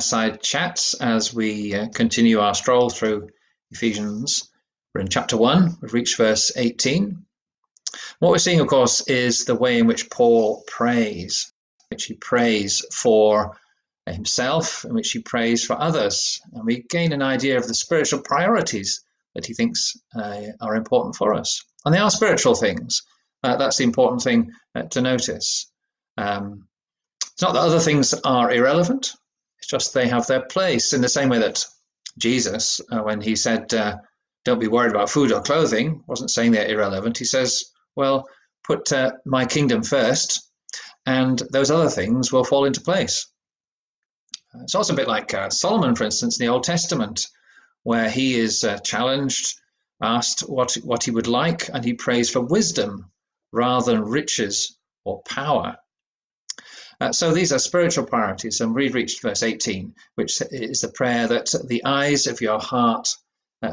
Fireside chats as we continue our stroll through Ephesians. We're in chapter 1, we've reached verse 18. What we're seeing, of course, is the way in which Paul prays, in which he prays for himself, in which he prays for others. And we gain an idea of the spiritual priorities that he thinks are important for us. And they are spiritual things. That's the important thing to notice. It's not that other things are irrelevant. It's just they have their place, in the same way that Jesus, when he said, don't be worried about food or clothing, wasn't saying they're irrelevant. He says, well, put my kingdom first, and those other things will fall into place. It's also a bit like Solomon, for instance, in the Old Testament, where he is challenged, asked what he would like, and he prays for wisdom rather than riches or power. So these are spiritual priorities, and we've reached verse 18, which is the prayer that the eyes of your heart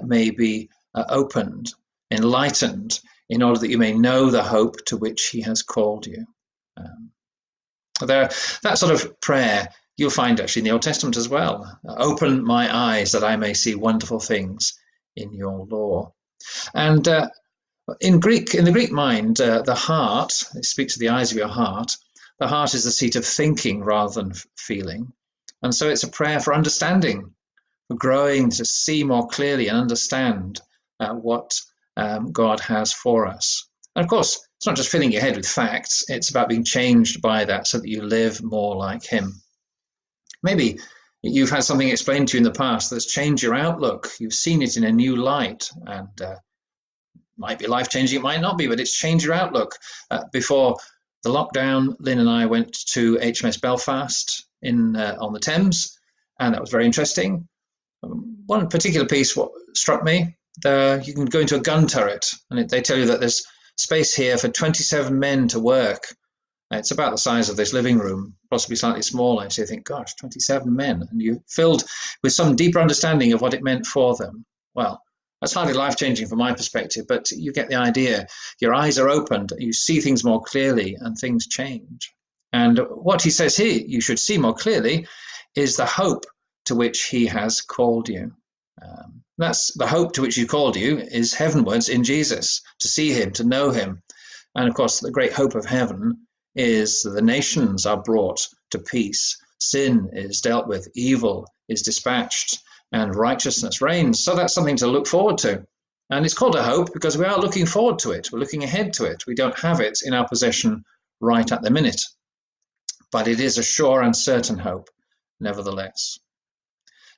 may be opened, enlightened, in order that you may know the hope to which he has called you. That sort of prayer you'll find actually in the Old Testament as well. Open my eyes that I may see wonderful things in your law. And in the Greek mind, the heart, it speaks of the eyes of your heart. The heart is the seat of thinking rather than feeling. And so it's a prayer for understanding, for growing to see more clearly and understand what God has for us. And of course, it's not just filling your head with facts, it's about being changed by that so that you live more like him. Maybe you've had something explained to you in the past that's changed your outlook. You've seen it in a new light, and might be life-changing, it might not be, but it's changed your outlook. Before the lockdown, Lynn and I went to HMS Belfast on the Thames, and that was very interesting. One particular piece what struck me, you can go into a gun turret, and they tell you that there's space here for 27 men to work. It's about the size of this living room, possibly slightly smaller. So you think, gosh, 27 men, and you're filled with some deeper understanding of what it meant for them. Well, that's hardly life-changing from my perspective, but you get the idea. Your eyes are opened, you see things more clearly, and things change. And what he says here, you should see more clearly, is the hope to which he has called you. That's the hope to which he called you is heavenwards in Jesus, to see him, to know him. And of course, the great hope of heaven is that the nations are brought to peace. Sin is dealt with, evil is dispatched, and righteousness reigns. So that's something to look forward to. And it's called a hope because we are looking forward to it. We're looking ahead to it. We don't have it in our possession right at the minute. But it is a sure and certain hope, nevertheless.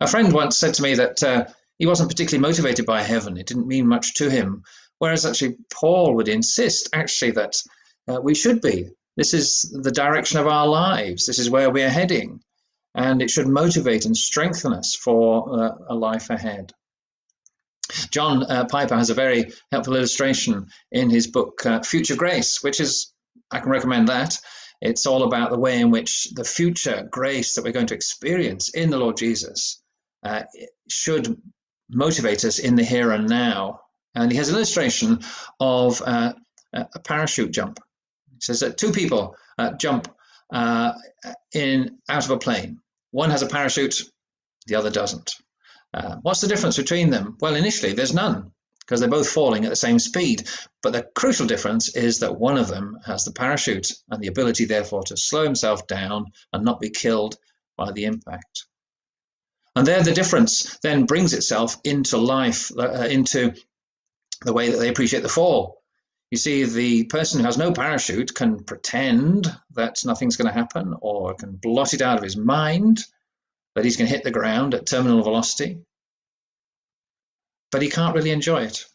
A friend once said to me that he wasn't particularly motivated by heaven. It didn't mean much to him. Whereas actually Paul would insist actually that we should be. This is the direction of our lives. This is where we are heading. And it should motivate and strengthen us for a life ahead. John Piper has a very helpful illustration in his book, Future Grace, which is, I can recommend that. It's all about the way in which the future grace that we're going to experience in the Lord Jesus should motivate us in the here and now. And he has an illustration of a parachute jump. He says that two people jump out of a plane. One has a parachute, the other doesn't. What's the difference between them? Well, initially there's none, because they're both falling at the same speed. But the crucial difference is that one of them has the parachute and the ability, therefore, to slow himself down and not be killed by the impact. And there the difference then brings itself into life, into the way that they appreciate the fall. You see, the person who has no parachute can pretend that nothing's going to happen, or can blot it out of his mind that he's going to hit the ground at terminal velocity, but he can't really enjoy it.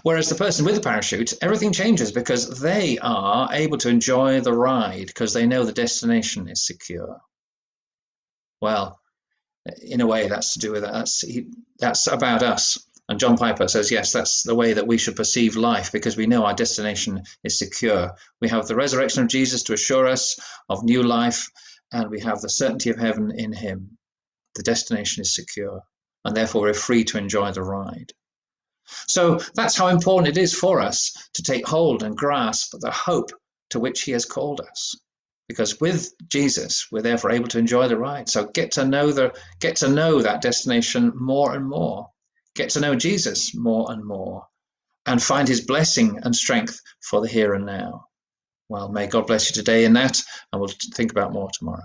Whereas the person with the parachute, everything changes because they are able to enjoy the ride because they know the destination is secure. Well, in a way, that's to do with that. That's about us. And John Piper says, yes, that's the way that we should perceive life because we know our destination is secure. We have the resurrection of Jesus to assure us of new life, and we have the certainty of heaven in him. The destination is secure, and therefore we're free to enjoy the ride. So that's how important it is for us to take hold and grasp the hope to which he has called us. because with Jesus, we're therefore able to enjoy the ride. So get to know that destination more and more. Get to know Jesus more and more, and find his blessing and strength for the here and now. Well, may God bless you today in that, and we'll think about more tomorrow.